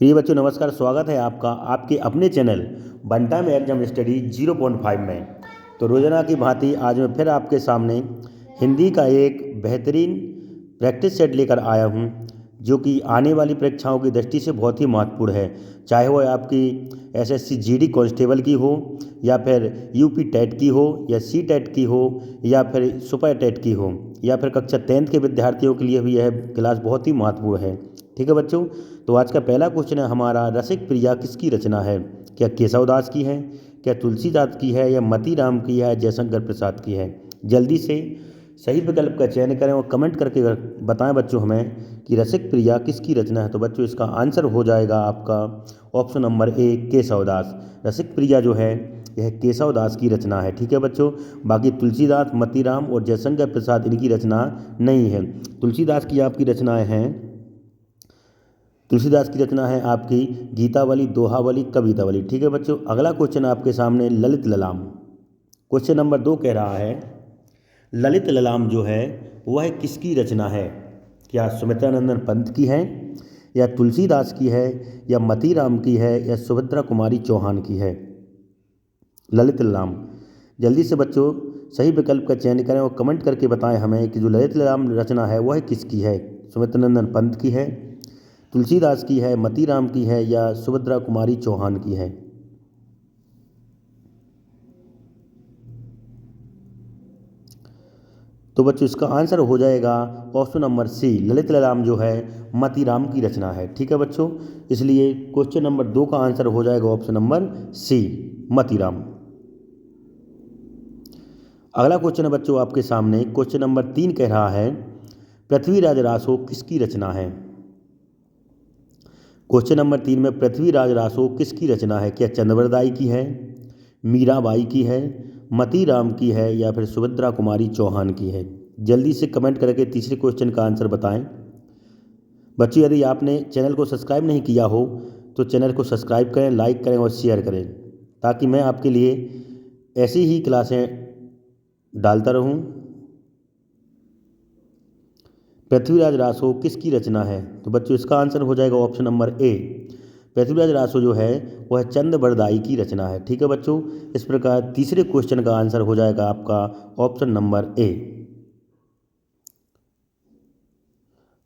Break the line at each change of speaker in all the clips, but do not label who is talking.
प्रिय बच्चों नमस्कार। स्वागत है आपका आपके अपने चैनल बंटा में एग्जाम स्टडी 0.5 में। तो रोजाना की भांति आज मैं फिर आपके सामने हिंदी का एक बेहतरीन प्रैक्टिस सेट लेकर आया हूं, जो कि आने वाली परीक्षाओं की दृष्टि से बहुत ही महत्वपूर्ण है। चाहे वह आपकी एसएससी जीडी कांस्टेबल की हो, या फिर यूपी टेट की हो, या सी टेट की हो, या फिर सुपर टेट की हो, या फिर कक्षा 10th के विद्यार्थियों के लिए भी यह क्लास बहुत ही महत्वपूर्ण है। ठीक है बच्चों, तो आज का पहला क्वेश्चन है हमारा, रसिक प्रिया किसकी रचना है? क्या केशवदास की है, क्या तुलसीदास की है, या मतीराम की है, जयशंकर प्रसाद की है? जल्दी से सही विकल्प का चयन करें और कमेंट करके बताएं बच्चों हमें कि रसिक प्रिया किसकी रचना है। तो बच्चों इसका आंसर हो जाएगा आपका ऑप्शन नंबर ए, केशवदास। रसिक प्रिया जो है यह केशवदास की रचना है। ठीक है बच्चों, बाकी तुलसीदास, मतीराम और जयशंकर प्रसाद इनकी रचना नहीं है। तुलसीदास की आपकी रचनाएं हैं, तुलसीदास की रचना है आपकी गीतावली, दोहावली, कवितावली। ठीक है बच्चों, अगला क्वेश्चन आपके सामने ललित ललाम। क्वेश्चन नंबर 2 कह रहा है, ललित ललाम जो है वह किसकी रचना है? क्या सुमित्रानंदन पंत की है, या तुलसीदास की है, या मतीराम की है, या सुभद्रा कुमारी चौहान की है? ललित ललाम, जल्दी से बच्चों सही विकल्प का चयन करें और कमेंट करके बताएं हमें कि जो ललित ललाम रचना है वह किसकी है। सुमित्रानंदन पंत की है, तुलसीदास की है, मतीराम की है, या सुभद्रा कुमारी चौहान की है? तो बच्चों इसका आंसर हो जाएगा ऑप्शन नंबर सी, ललित ललाम जो है मतीराम की रचना है। ठीक है बच्चों, इसलिए क्वेश्चन नंबर 2 का आंसर हो जाएगा ऑप्शन नंबर सी, मतीराम। अगला क्वेश्चन है बच्चों आपके सामने, क्वेश्चन नंबर 3 कह रहा है, पृथ्वीराज रासो किसकी रचना है? क्वेश्चन नंबर 3 में पृथ्वीराज रासो किसकी रचना है? क्या चंद्रवरदाई की है, मीराबाई की है, मतीराम की है, या फिर सुभद्रा कुमारी चौहान की है? जल्दी से कमेंट करके तीसरे क्वेश्चन का आंसर बताएं। बच्चों यदि आपने चैनल को सब्सक्राइब नहीं किया हो तो चैनल को सब्सक्राइब करें, लाइक करें और शेयर करें, ताकि मैं आपके लिए ऐसी ही क्लासें डालता रहूं। पृथ्वीराज रासो किसकी रचना है? तो बच्चों इसका आंसर हो जाएगा ऑप्शन नंबर ए, पृथ्वीराज रासो जो है वह चंद्रवरदाई की रचना है। ठीक है बच्चों, इस प्रकार तीसरे क्वेश्चन का आंसर हो जाएगा आपका ऑप्शन नंबर ए।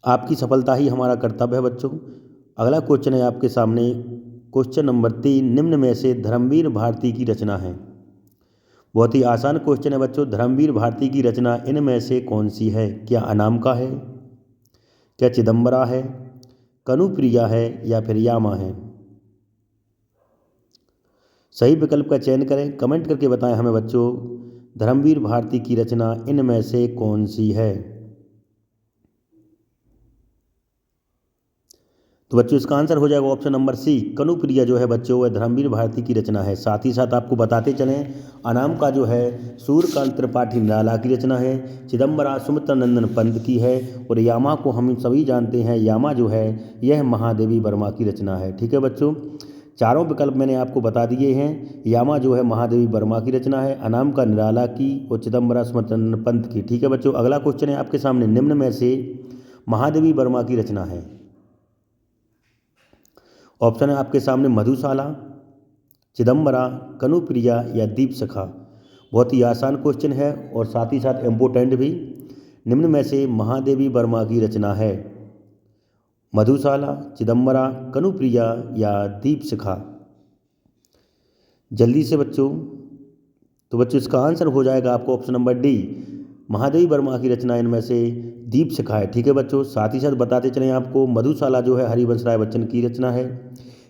आपकी सफलता ही हमारा कर्तव्य है बच्चों। अगला क्वेश्चन है आपके सामने, क्वेश्चन नंबर 3, निम्न में से धर्मवीर भारती की रचना है? बहुत ही आसान क्वेश्चन है बच्चों। धर्मवीर भारती की रचना इनमें से कौन सी है? क्या अनामिका है, क्या चिदम्बरा है, कनुप्रिया है, या फिर यामा है? सही विकल्प का चयन करें, कमेंट करके बताएं हमें बच्चों, धर्मवीर भारती की रचना इनमें से कौन सी है? तो बच्चों इसका आंसर हो जाएगा ऑप्शन नंबर सी, कनुप्रिया जो है बच्चों वह धर्मवीर भारती की रचना है। साथ ही साथ आपको बताते चलें, अनामिका जो है सूर्यकांत त्रिपाठी निराला की रचना है, चिदम्बरा सुमित्रानंदन पंत की है, और यामा को हम सभी जानते हैं, यामा जो है यह महादेवी वर्मा की रचना है। ठीक है बच्चों, चारों विकल्प मैंने आपको बता दिए हैं। यामा जो है महादेवी वर्मा की रचना है, अनामिका निराला की, और चिदम्बरा सुमित्रानंदन पंत की। ठीक है बच्चों, अगला क्वेश्चन है आपके सामने, निम्न में से महादेवी वर्मा की रचना है? ऑप्शन है आपके सामने मधुशाला, चिदम्बरा, कनुप्रिया, या दीप सखा। बहुत ही आसान क्वेश्चन है और साथ ही साथ इम्पोर्टेंट भी। निम्न में से महादेवी वर्मा की रचना है मधुशाला, चिदम्बरा, कनुप्रिया, या दीप शिखा? जल्दी से बच्चों, तो बच्चों इसका आंसर हो जाएगा आपको option number D, Mahadevi Verma की रचना इनमें से दीप शिखा है। ठीक है बच्चों, साथ ही साथ बताते चलें आपको, मधुशाला जो है हरिवंश राय बच्चन की रचना है,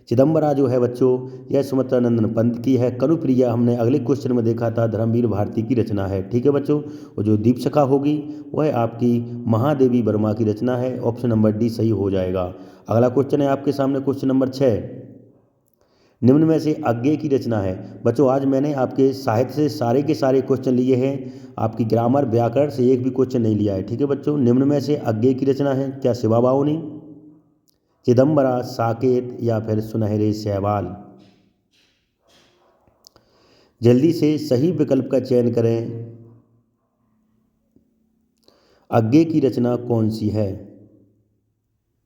चिदम्बरा जो है बच्चों यह सुमित्रानंदन पंत की है, कनुप्रिया हमने अगले क्वेश्चन में देखा था धर्मवीर भारती की रचना है। ठीक है बच्चों, और जो दीप शिखा होगी वह आपकी महादेवी वर्मा की रचना है। ऑप्शन नंबर डी सही हो जाएगा। अगला क्वेश्चन है आपके सामने, क्वेश्चन नंबर 6, निम्न में से अज्ञेय की रचना है? बच्चों आज मैंने आपके साहित्य से सारे के सारे क्वेश्चन लिए हैं, आपकी ग्रामर व्याकरण से एक भी क्वेश्चन नहीं लिया है। ठीक है बच्चों, निम्न में से अज्ञेय की रचना है? क्या शिवा बाहुनी, चिदम्बरा, साकेत, या फिर सुनहरे सहवाल? जल्दी से सही विकल्प का चयन करें। अज्ञेय की रचना कौन सी है?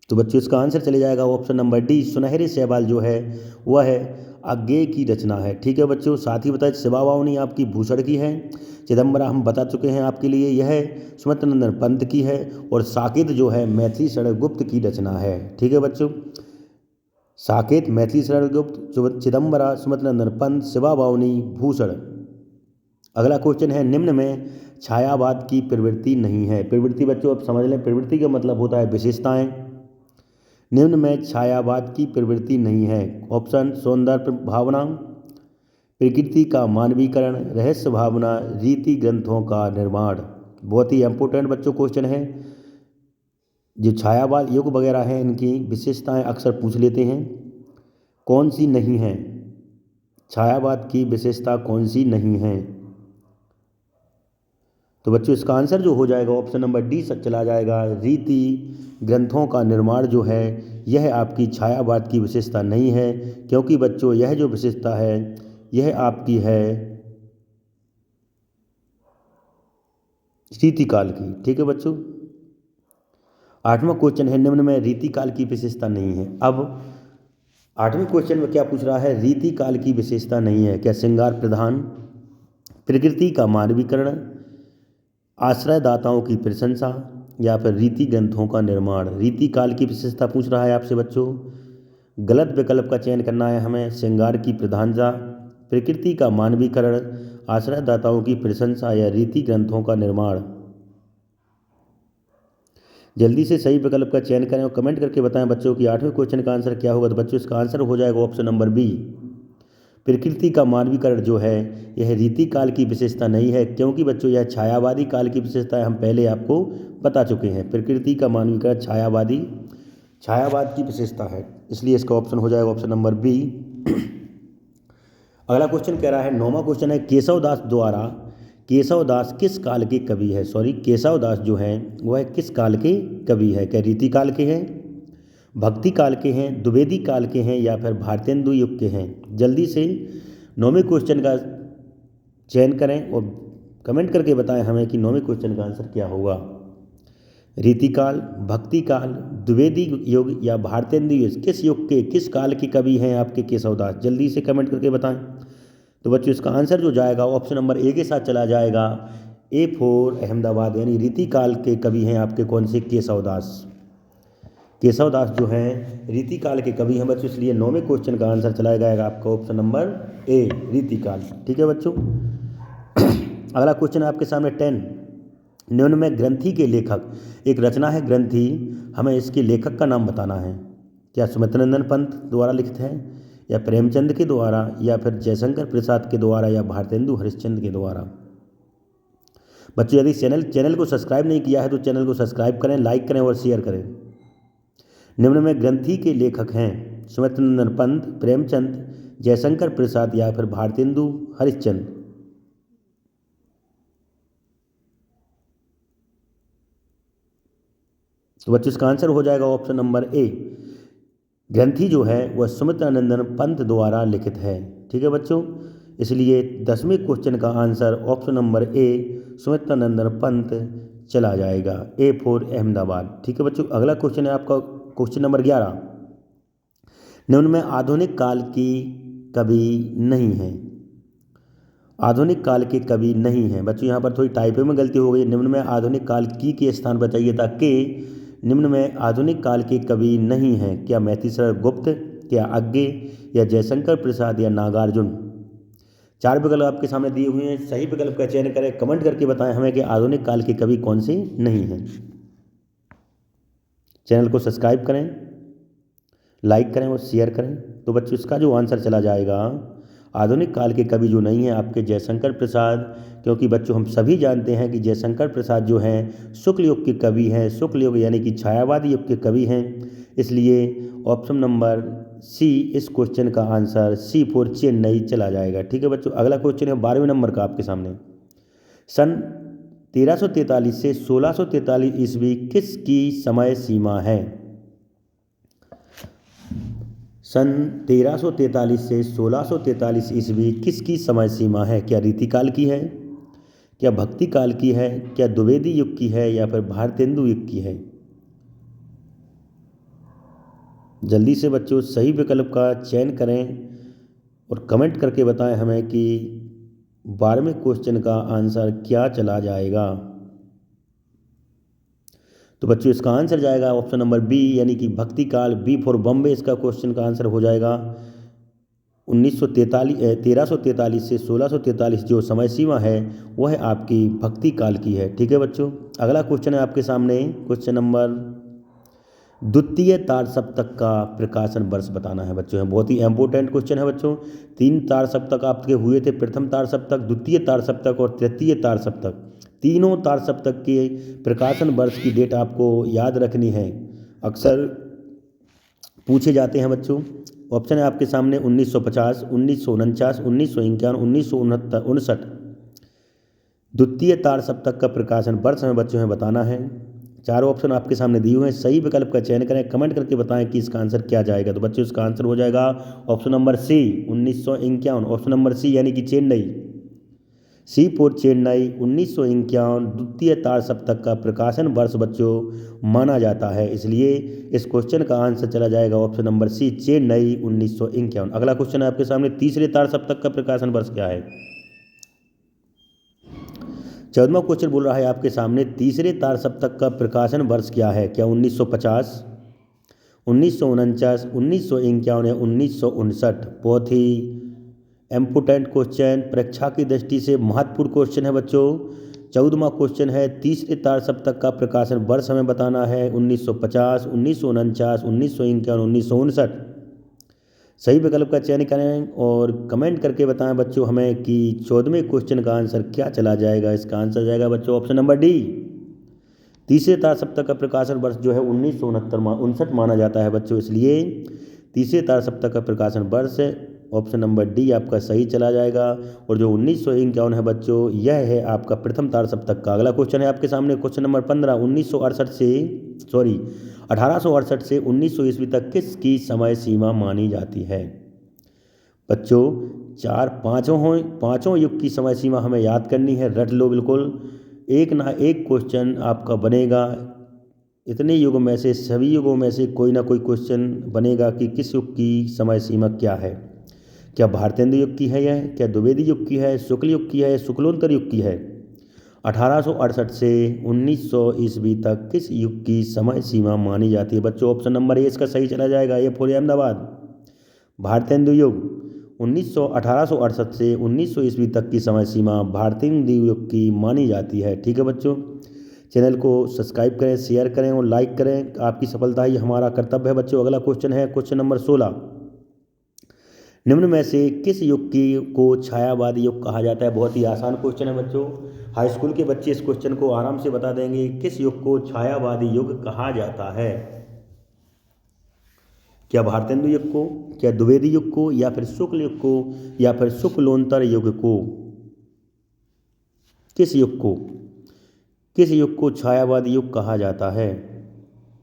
तो बच्चों इसका आंसर चले जाएगा ऑप्शन नंबर डी, सुनहरे शैवाल जो है वह है अज्ञेय की रचना है। ठीक है बच्चों, साथ ही बताए शिवा वावनी आपकी भूषण की है, चिदम्बरा हम बता चुके हैं आपके लिए, यह सुमित्र नंदन पंत की है, और साकेत जो है मैथिली शरण गुप्त की रचना है। ठीक है बच्चों, साकेत मैथिली शरण गुप्त, चिदम्बरा सुमित्र नंदन पंत, शिवा वावनी भूषण। अगला क्वेश्चन है, निम्न में छायावाद की प्रवृत्ति नहीं है। प्रवृत्ति बच्चों आप समझ लें, प्रवृत्ति का मतलब होता है विशेषताएं। निम्न में छायावाद की प्रवृत्ति नहीं है। ऑप्शन सौंदर्य भावना, प्रकृति का मानवीकरण, रहस्य भावना, रीति ग्रंथों का निर्माण। बहुत ही इंपॉर्टेंट बच्चों क्वेश्चन है। जो छायावाद युग वगैरह हैं इनकी विशेषताएं अक्सर पूछ लेते हैं, कौन सी नहीं है, छायावाद की विशेषता कौन सी नहीं है। तो बच्चों इसका आंसर जो हो जाएगा ऑप्शन नंबर डी सच चला जाएगा, रीति ग्रंथों का निर्माण जो है यह आपकी छायावाद की विशेषता नहीं है, क्योंकि बच्चों यह जो विशेषता है यह आपकी है रीतिकाल की। ठीक है बच्चों, 8वां क्वेश्चन है, निम्न में रीतिकाल की विशेषता नहीं है। अब 8वें क्वेश्चन में क्या पूछ रहा है, रीतिकाल की विशेषता नहीं है, क्या श्रृंगार प्रधान, प्रकृति का मानवीकरण, आश्रयदाताओं की प्रशंसा, या फिर रीति ग्रंथों का निर्माण। रीति काल की विशेषता पूछ रहा है आपसे बच्चों, गलत विकल्प का चयन करना है हमें। श्रृंगार की प्रधानता, प्रकृति का मानवीकरण, आश्रयदाताओं की प्रशंसा, या रीति ग्रंथों का निर्माण। जल्दी से सही विकल्प का चयन करें और कमेंट करके बताएं बच्चों कि 8वें क्वेश्चन का आंसर क्या होगा। तो बच्चों इसका आंसर हो जाएगा ऑप्शन नंबर बी, प्रकृति का मानवीकरण जो है यह रीति काल की विशेषता नहीं है, क्योंकि बच्चों यह छायावादी काल की विशेषता है, हम पहले आपको बता चुके हैं। प्रकृति का मानवीकरण छायावाद की विशेषता है, इसलिए इसका ऑप्शन हो जाएगा ऑप्शन नंबर बी। अगला क्वेश्चन कह रहा है, 9वां क्वेश्चन है, केशवदास किस काल के कवि है। केशवदास जो है वह किस काल के कवि है, क्या रीति काल के हैं, भक्ति काल के हैं, द्विवेदी काल के हैं, या फिर भारतेंदु युग के हैं। जल्दी से 9वें क्वेश्चन का चयन करें और कमेंट करके बताएं हमें कि 9वें क्वेश्चन का आंसर क्या होगा। रीतिकाल, भक्ति काल, द्विवेदी युग, या भारतेंदु युग, किस युग के किस काल के कवि हैं आपके केशवदास। जल्दी से कमेंट करके बताएं। तो बच्चों इसका आंसर जो जाएगा ऑप्शन नंबर ए के साथ चला जाएगा, ए फॉर अहमदाबाद, यानी रीतिकाल के कवि हैं आपके कौन से, केशवदास। केशवदास जो हैं रीतिकाल के कवि हैं बच्चों, इसलिए 9वें क्वेश्चन का आंसर चला जाएगा आपका ऑप्शन नंबर ए, रीतिकाल। ठीक है बच्चों, अगला क्वेश्चन है आपके सामने 10, निम्न में ग्रंथि के लेखक, एक रचना है ग्रंथि, हमें इसके लेखक का नाम बताना है। क्या सुमित्र नंदन पंत द्वारा लिखित है, या प्रेमचंद के द्वारा, या फिर जयशंकर प्रसाद के द्वारा, या भारतेंदु हरिश्चंद्र के द्वारा। बच्चों यदि चैनल को सब्सक्राइब नहीं किया है तो चैनल को सब्सक्राइब करें, लाइक करें और शेयर करें। निम्न में ग्रंथि के लेखक हैं सुमित्र नंदन पंत, प्रेमचंद, जयशंकर प्रसाद, या फिर भारतेंदु हरिश्चंद्र। तो बच्चों इसका आंसर हो जाएगा ऑप्शन नंबर ए, ग्रंथि जो है वह सुमित्र नंदन पंत द्वारा लिखित है। ठीक है बच्चों, इसलिए 10वें क्वेश्चन का answer option number A, Sumitranandan Pant चला जाएगा, ए फॉर अहमदाबाद। ठीक है बच्चों, अगला क्वेश्चन है आपका क्वेश्चन नंबर 11, निम्न में आधुनिक काल की कवि नहीं है। आधुनिक काल के कवि नहीं है बच्चों, यहाँ पर थोड़ी टाइपिंग में गलती हो गई, निम्न में आधुनिक काल की के स्थान पर चाहिए था के। निम्न में आधुनिक काल के कवि नहीं हैं, क्या मैथिली शरण गुप्त, क्या अज्ञेय, या जयशंकर प्रसाद, या नागार्जुन। 4 विकल्प आपके सामने दिए हुए हैं, सही विकल्प का चयन करें, कमेंट करके बताएं हमें कि आधुनिक काल के कवि कौन से नहीं हैं। चैनल को सब्सक्राइब करें, लाइक करें और शेयर करें। तो बच्चों इसका जो आंसर चला जाएगा, आधुनिक काल के कवि जो नहीं हैं आपके जयशंकर प्रसाद, क्योंकि बच्चों हम सभी जानते हैं कि जयशंकर प्रसाद जो हैं शुक्ल युग के कवि हैं, शुक्ल युग यानी कि छायावादी युग के कवि हैं, इसलिए ऑप्शन नंबर सी इस क्वेश्चन का आंसर सी फॉर चेन्नई चला जाएगा। ठीक है बच्चों, अगला क्वेश्चन है 12वें नंबर का आपके सामने, सन 1343 से 1643 ईस्वी किसकी समय सीमा है। सन 1343 से 1643 ईस्वी किसकी समय सीमा है, क्या रीतिकाल की है, क्या भक्ति काल की है, क्या द्विवेदी युग की है, या फिर भारतेंदु युग की है। जल्दी से बच्चों सही विकल्प का चयन करें और कमेंट करके बताएं हमें कि 12वें क्वेश्चन का आंसर क्या चला जाएगा। तो बच्चों इसका आंसर जाएगा ऑप्शन नंबर बी, यानी कि भक्ति काल। बी फॉर बॉम्बे इसका क्वेश्चन का आंसर हो जाएगा। 1343 से 1643 जो समय सीमा है वह आपकी भक्ति काल की है। ठीक है बच्चों, अगला क्वेश्चन है आपके सामने, क्वेश्चन नंबर द्वितीय तार सप्तक का प्रकाशन वर्ष बताना है बच्चों। है बहुत ही इंपॉर्टेंट क्वेश्चन है बच्चों। 3 तार सप्तक आपके हुए थे, प्रथम तार सप्तक, द्वितीय तार सप्तक और तृतीय तार सप्तक। तीनों तार सप्तक के प्रकाशन वर्ष की डेट आपको याद रखनी है, अक्सर पूछे जाते हैं बच्चों। ऑप्शन है आपके सामने 1950, 1949, 1951, 1959। द्वितीय तार सप्तक का प्रकाशन वर्ष हमें बच्चों में बताना है। चारों ऑप्शन आपके सामने दिए हुए हैं, सही विकल्प का चयन करें, कमेंट करके बताएं कि इसका आंसर क्या जाएगा। तो बच्चों इसका आंसर हो जाएगा option number C 1951। Option number C यानी कि चेन्नई, सी फॉर चेन्नई 1951 द्वितीय तार सप्तक का प्रकाशन वर्ष बच्चों माना जाता है, इसलिए इस क्वेश्चन का आंसर चला जाएगा ऑप्शन नंबर सी चेन्नई 1951। अगला क्वेश्चन है आपके सामने, तीसरे तार सप्तक का प्रकाशन वर्ष क्या है। 14वां क्वेश्चन बोल रहा है आपके सामने, तीसरे तार सप्तक का प्रकाशन वर्ष क्या है। क्या 1950, 1949, 1951 या 1959। बहुत ही इम्पोर्टेंट क्वेश्चन, परीक्षा की दृष्टि से महत्वपूर्ण क्वेश्चन है बच्चों। 14वां क्वेश्चन है, तीसरे तार सप्तक का प्रकाशन वर्ष हमें बताना है 1950, 1949, 1951, 1959। सही विकल्प का चयन करें और कमेंट करके बताएं बच्चों हमें कि 14वें क्वेश्चन का आंसर क्या चला जाएगा। इसका आंसर जाएगा बच्चों ऑप्शन नंबर डी। तीसरे तार सप्तक का प्रकाशन वर्ष जो है 1969 माना जाता है बच्चों, इसलिए तीसरे तार सप्तक का प्रकाशन वर्ष ऑप्शन नंबर डी आपका सही चला जाएगा। और जो 1951 है बच्चों, यह है आपका प्रथम तार सप्तक का। अगला क्वेश्चन है आपके सामने, क्वेश्चन नंबर 15, 1868 से 1900 ईस्वी तक किसकी समय सीमा मानी जाती है। बच्चों पांचों युग की समय सीमा हमें याद करनी है, रट लो बिल्कुल। एक ना एक क्वेश्चन आपका बनेगा, इतने युगों में से सभी युगों में से कोई ना कोई क्वेश्चन बनेगा कि किस युग की समय सीमा क्या है। क्या भारतेंदु युग की है यह, क्या द्विवेदी युग की है, शुक्ल युग की है, शुक्लोत्तर युग की है। 1868 से 1900 ईस्वी तक किस युग की समय सीमा मानी जाती है बच्चों। ऑप्शन नंबर ए इसका सही चला जाएगा, ये फॉर अहमदाबाद। भारतेंदु युग 1868 से 1900 ईस्वी तक की समय सीमा भारतेंदु युग की मानी जाती है। ठीक है बच्चों, चैनल को सब्सक्राइब करें, शेयर करें और लाइक करें, आपकी सफलता ही हमारा कर्तव्य है बच्चों। अगला क्वेश्चन है क्वेश्चन नंबर 16, निम्न में से किस युग की को छायावादी युग कहा जाता है। बहुत ही आसान क्वेश्चन है बच्चों, हाई स्कूल के बच्चे इस क्वेश्चन को आराम से बता देंगे। किस युग को छायावादी युग कहा जाता है। क्या भारतेंदु युग को, क्या द्विवेदी युग को, या फिर शुक्ल युग को, या फिर शुक्लोत्तर युग को। किस युग को छायावादी युग कहा जाता है।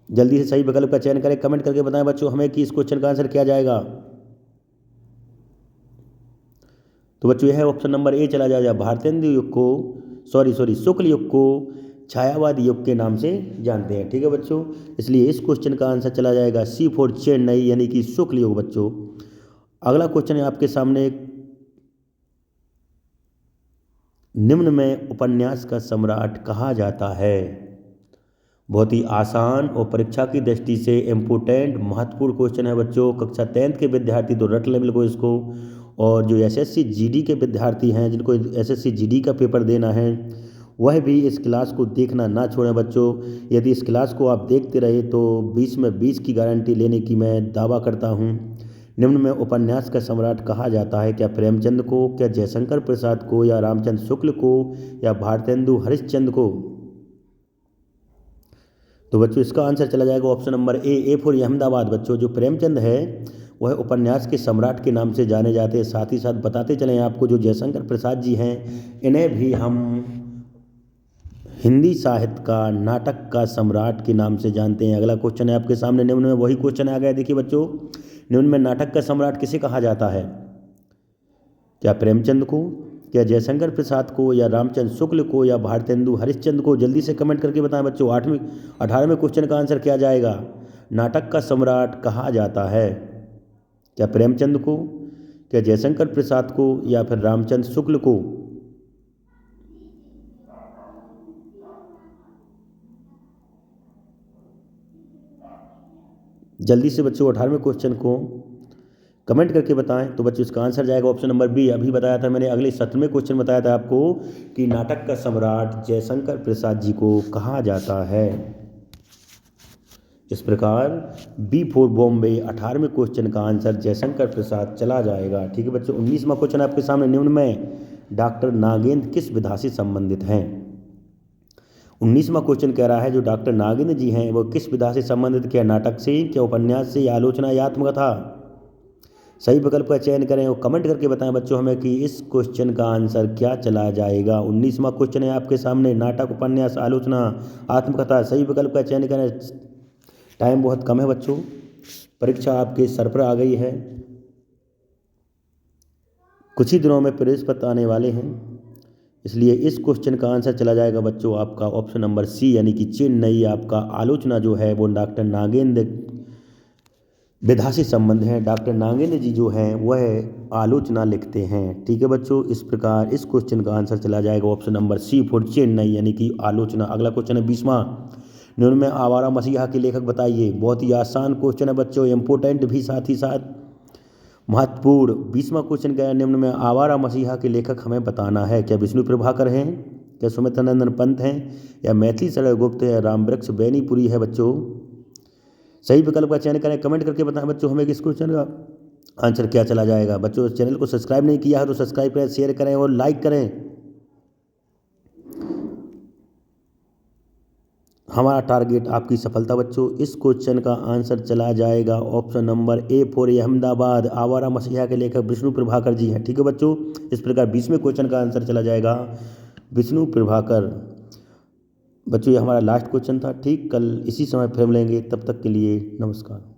जल्दी से सही विकल्प का चयन करें, कमेंट करके बताएं बच्चों हमें कि इस क्वेश्चन का आंसर क्या जाएगा। तो बच्चों यह ऑप्शन नंबर ए चला जाएगा, भारतेंदु युग को शुक्ल युग को छायावादी युग के नाम से जानते हैं। ठीक है बच्चों, इसलिए इस क्वेश्चन का आंसर चला जाएगा सी फॉर चेन्नई यानी कि शुक्ल युग बच्चों। अगला क्वेश्चन है आपके सामने, निम्न में उपन्यास का सम्राट कहा जाता है। बहुत ही आसान और परीक्षा की दृष्टि से इम्पोर्टेंट महत्वपूर्ण क्वेश्चन है बच्चों। कक्षा 10th के विद्यार्थी तो रट लें बिल्कुल इसको, और जो एसएससी जीडी के विद्यार्थी हैं जिनको एसएससी जीडी का पेपर देना है वह भी इस क्लास को देखना ना छोड़ें बच्चों। यदि इस क्लास को आप देखते रहे तो 20 में 20 की गारंटी लेने की मैं दावा करता हूं। निम्न में उपन्यास का सम्राट कहा जाता है, क्या प्रेमचंद को, क्या जयशंकर प्रसाद को, या रामचंद्र शुक्ल को, या भारतेंदु हरिश्चंद्र को। तो बच्चों इसका आंसर चला जाएगा option number A for Ahmedabad बच्चों। जो प्रेमचंद है वह उपन्यास के सम्राट के नाम से जाने जाते हैं। साथ ही साथ बताते चलें आपको, जो जयशंकर प्रसाद जी हैं इन्हें भी हम हिंदी साहित्य का नाटक का सम्राट के नाम से जानते हैं। अगला क्वेश्चन है आपके सामने, निम्न में वही क्वेश्चन आ गया। देखिए बच्चों, निम्न में नाटक का सम्राट किसे कहा जाता है। क्या प्रेमचंद को, क्या जयशंकर प्रसाद को, या रामचंद्र शुक्ल को, या भारतेंदु हरिश्चंद्र को। जल्दी से कमेंट करके बताएं बच्चों 18वें क्वेश्चन का आंसर क्या जाएगा। नाटक का सम्राट कहा जाता है? क्या प्रेमचंद को, क्या जयशंकर प्रसाद को, या फिर रामचंद्र शुक्ल को? जल्दी से बच्चों 18वें क्वेश्चन को कमेंट करके बताएं। तो बच्चों इसका आंसर जाएगा ऑप्शन नंबर बी। अभी बताया था मैंने, अगले 17वें क्वेश्चन बताया था आपको कि नाटक का सम्राट जयशंकर प्रसाद जी को कहा जाता है। इस प्रकार बी फॉर बॉम्बे 18वें क्वेश्चन का आंसर जयशंकर प्रसाद चला जाएगा। ठीक है बच्चों, 19वां क्वेश्चन आपके सामने निम्न में डॉक्टर नागेंद्र किस विधा से संबंधित हैं? 19वां क्वेश्चन कह रहा है जो डॉक्टर नागेंद्र जी हैं वो किस विधा से संबंधित, क्या नाटक से, क्या उपन्यास से, या आलोचना या आत्मकथा? सही विकल्प का चयन करें और कमेंट करके बताएं बच्चों हमें कि इस क्वेश्चन का आंसर क्या चला जाएगा। 19वां क्वेश्चन है आपके सामने, नाटक, उपन्यास, आलोचना, आत्मकथा। सही विकल्प का चयन करें। टाइम बहुत कम है बच्चों, परीक्षा आपके सर पर आ गई है, कुछ ही दिनों में प्रवेश पत्र आने वाले हैं, इसलिए इस क्वेश्चन का आंसर चला जाएगा बच्चों आपका ऑप्शन नंबर सी, यानी कि चेन्नई। आपका आलोचना जो है वो डॉक्टर नागेंद्र विधा से संबंध है। डॉक्टर नागेंद्र जी जो हैं वह आलोचना लिखते हैं। ठीक है बच्चों, इस प्रकार इस क्वेश्चन का आंसर चला जाएगा option number C for Chennai, यानी कि आलोचना। अगला क्वेश्चन है 20वां, निम्न में आवारा मसीहा के लेखक बताइए। बहुत ही आसान क्वेश्चन है बच्चों, इंपोर्टेंट भी साथ ही साथ महत्वपूर्ण। 20वां क्वेश्चन क्या है, निम्न में आवारा मसीहा के लेखक हमें बताना है। क्या विष्णु प्रभाकर हैं, क्या सुमित्रानंदन पंत हैं, या मैथिली शरण गुप्त है, या रामवृक्ष बैनीपुरी है बच्चों? सही विकल्प का चयन करें, कमेंट करके बताएं बच्चों हमें कि इस क्वेश्चन का आंसर क्या चला जाएगा। बच्चों चैनल को सब्सक्राइब नहीं किया है तो सब्सक्राइब करें, शेयर करें और लाइक करें। हमारा टारगेट आपकी सफलता बच्चों। इस क्वेश्चन का आंसर चला जाएगा option number A for Ahmedabad. आवारा मसीहा के लेखक विष्णु प्रभाकर जी हैं। ठीक है बच्चों, इस प्रकार 20वें क्वेश्चन का आंसर चला जाएगा विष्णु प्रभाकर। बच्चों ये हमारा लास्ट क्वेश्चन था। ठीक, कल इसी समय फिर मिलेंगे, तब तक के लिए नमस्कार।